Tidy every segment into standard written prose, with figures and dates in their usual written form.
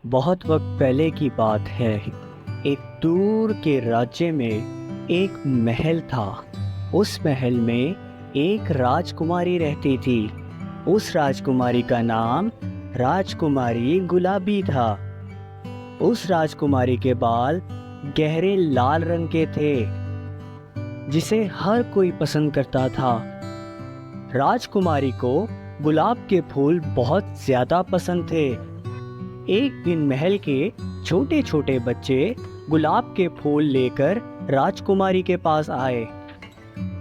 बहुत वक्त पहले की बात है। एक दूर के राज्य में एक महल था। उस महल में एक राजकुमारी रहती थी। उस राजकुमारी का नाम राजकुमारी गुलाबी था। उस राजकुमारी के बाल गहरे लाल रंग के थे, जिसे हर कोई पसंद करता था। राजकुमारी को गुलाब के फूल बहुत ज्यादा पसंद थे। एक दिन महल के छोटे छोटे बच्चे गुलाब के फूल लेकर राजकुमारी के पास आए।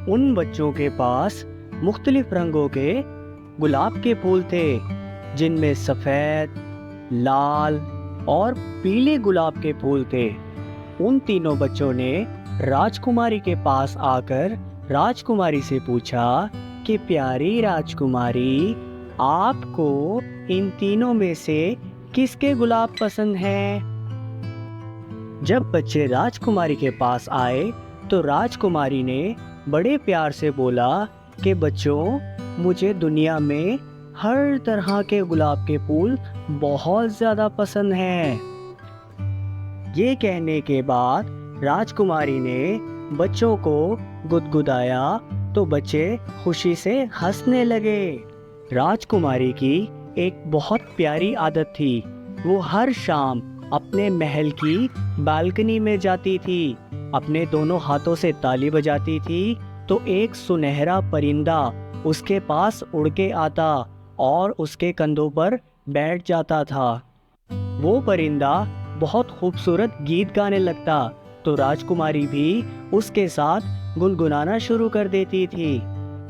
उन बच्चों के पास मुख्तलिफ रंगों के गुलाब के फूल थे, जिनमें सफ़ेद, लाल और पीले गुलाब के फूल थे। उन तीनों बच्चों ने राजकुमारी के पास आकर राजकुमारी से पूछा कि प्यारी राजकुमारी, आपको इन तीनों में से किसके गुलाब पसंद हैं? जब बच्चे राजकुमारी के पास आए तो राजकुमारी ने बड़े प्यार से बोला कि बच्चों, मुझे दुनिया में हर तरह के गुलाब के फूल बहुत ज़्यादा पसंद हैं। ये कहने के बाद राजकुमारी ने बच्चों को गुदगुदाया तो बच्चे खुशी से हंसने लगे। राजकुमारी की एक बहुत प्यारी आदत थी। वो हर शाम अपने महल की बालकनी में जाती थी, अपने दोनों हाथों से ताली बजाती थी तो एक सुनहरा परिंदा उसके पास उड़ के आता और उसके कंधों पर बैठ जाता था। वो परिंदा बहुत खूबसूरत गीत गाने लगता तो राजकुमारी भी उसके साथ गुनगुनाना शुरू कर देती थी।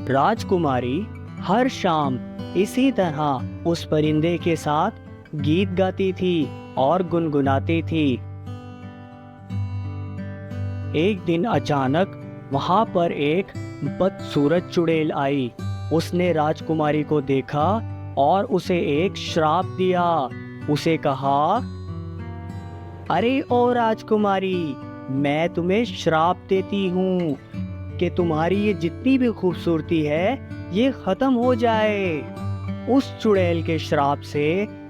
राजकुमारी हर शाम इसी तरह उस परिंदे के साथ गीत गाती थी और गुनगुनाती थी। एक दिन अचानक वहां पर एक बदसूरत चुड़ैल आई। उसने राजकुमारी को देखा और उसे एक श्राप दिया। उसे कहा, अरे ओ राजकुमारी, मैं तुम्हें श्राप देती हूँ कि तुम्हारी ये जितनी भी खूबसूरती है ये खत्म हो जाए। उस चुड़ैल के श्राप से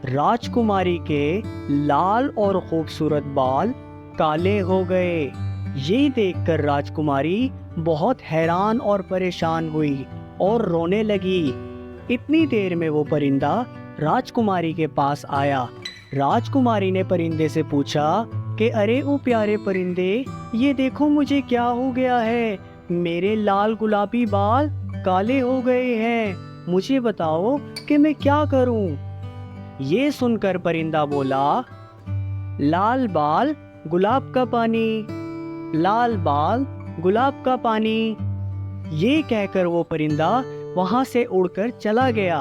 राजकुमारी के लाल और खूबसूरत बाल काले हो गए। ये देखकर राजकुमारी बहुत हैरान और परेशान हुई और रोने लगी। इतनी देर में वो परिंदा राजकुमारी के पास आया। राजकुमारी ने परिंदे से पूछा कि अरे ओ प्यारे परिंदे, ये देखो मुझे क्या हो गया है, मेरे लाल गुलाबी बाल काले हो गए हैं, मुझे बताओ कि मैं क्या करूं? ये सुनकर परिंदा बोला, लाल बाल गुलाब का पानी, लाल बाल गुलाब का पानी। ये कहकर वो परिंदा वहां से उड़कर चला गया।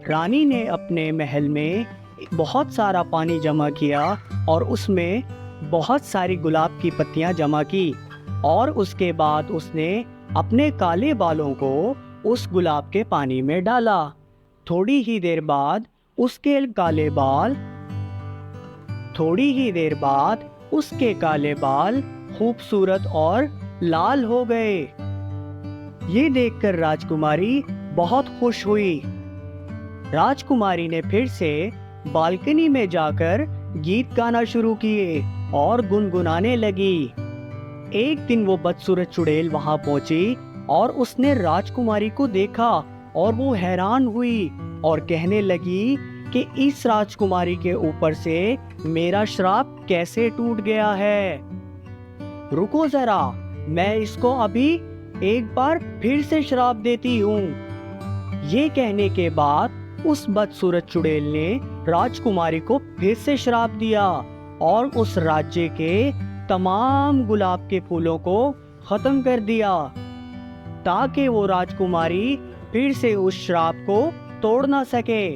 रानी ने अपने महल में बहुत सारा पानी जमा किया और उसमें बहुत सारी गुलाब की पत्तियां जमा की और उसके बाद उसने अपने काले बालों को उस गुलाब के पानी में डाला। थोड़ी ही देर बाद उसके काले बाल खूबसूरत और लाल हो गए। ये देखकर राजकुमारी बहुत खुश हुई। राजकुमारी ने फिर से बालकनी में जाकर गीत गाना शुरू किए और गुनगुनाने लगी। एक दिन वो बदसूरत चुड़ैल वहां पहुंची और उसने राजकुमारी को देखा और वो हैरान हुई और कहने लगी कि इस राजकुमारी के ऊपर से मेरा श्राप कैसे टूट गया है। रुको जरा, मैं इसको अभी एक बार फिर से श्राप देती हूँ। ये कहने के बाद उस बदसूरत चुड़ैल ने राजकुमारी को फिर से श्राप दिया और उस राज्य के तमाम गुलाब के फूलों को खत्म कर दिया, ताकि वो राजकुमारी फिर से उस श्राप को तोड़ ना सके।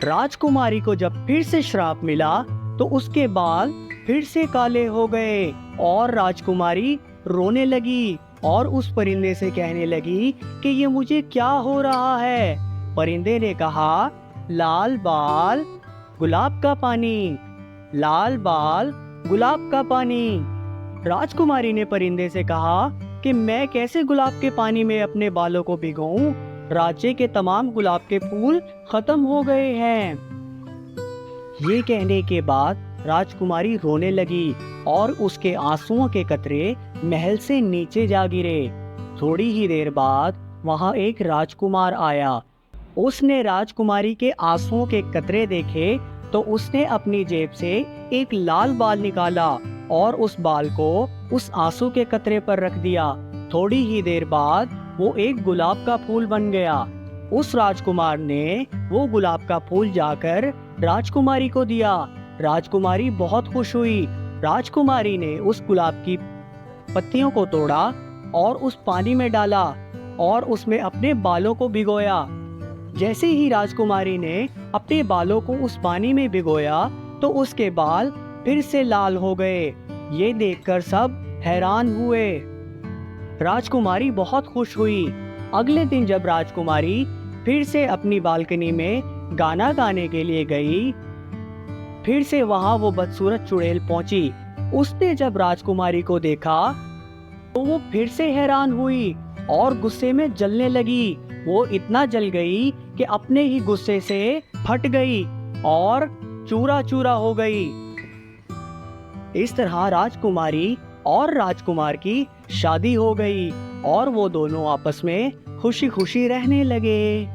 राजकुमारी को जब फिर से श्राप मिला तो उसके बाल फिर से काले हो गए और राजकुमारी रोने लगी और उस परिंदे से कहने लगी कि ये मुझे क्या हो रहा है। परिंदे ने कहा, लाल बाल गुलाब का पानी, लाल बाल गुलाब का पानी। राजकुमारी ने परिंदे से कहा कि मैं कैसे गुलाब के पानी में अपने बालों को भिगोऊं? राज्य के तमाम गुलाब के फूल खत्म हो गए हैं। ये कहने के बाद राजकुमारी रोने लगी और उसके आंसुओं के कतरे महल से नीचे जा गिरे। थोड़ी ही देर बाद वहां एक राजकुमार आया। उसने राजकुमारी के आंसुओं के कतरे देखे तो उसने अपनी जेब से एक लाल बाल निकाला और उस बाल को उस आंसू के कतरे पर रख दिया। थोड़ी ही देर बाद वो एक गुलाब का फूल बन गया। उस राजकुमार ने वो गुलाब का फूल जाकर राजकुमारी को दिया। राजकुमारी बहुत खुश हुई। राजकुमारी ने उस गुलाब की पत्तियों को तोड़ा और उस पानी में डाला और उसमें अपने बालों को भिगोया। जैसे ही राजकुमारी ने अपने बालों को उस पानी में भिगोया तो उसके बाल फिर से लाल हो गए। ये देखकर सब हैरान हुए। राजकुमारी बहुत खुश हुई। अगले दिन जब राजकुमारी फिर से अपनी बालकनी में गाना गाने के लिए गई, फिर से वहां वो बदसूरत चुड़ैल पहुंची। उसने जब राजकुमारी को देखा तो वो फिर से हैरान हुई और गुस्से में जलने लगी। वो इतना जल गई कि अपने ही गुस्से से फट गई और चूरा चूरा हो गई। इस तरह राजकुमारी और राजकुमार की शादी हो गई और वो दोनों आपस में खुशी खुशी रहने लगे।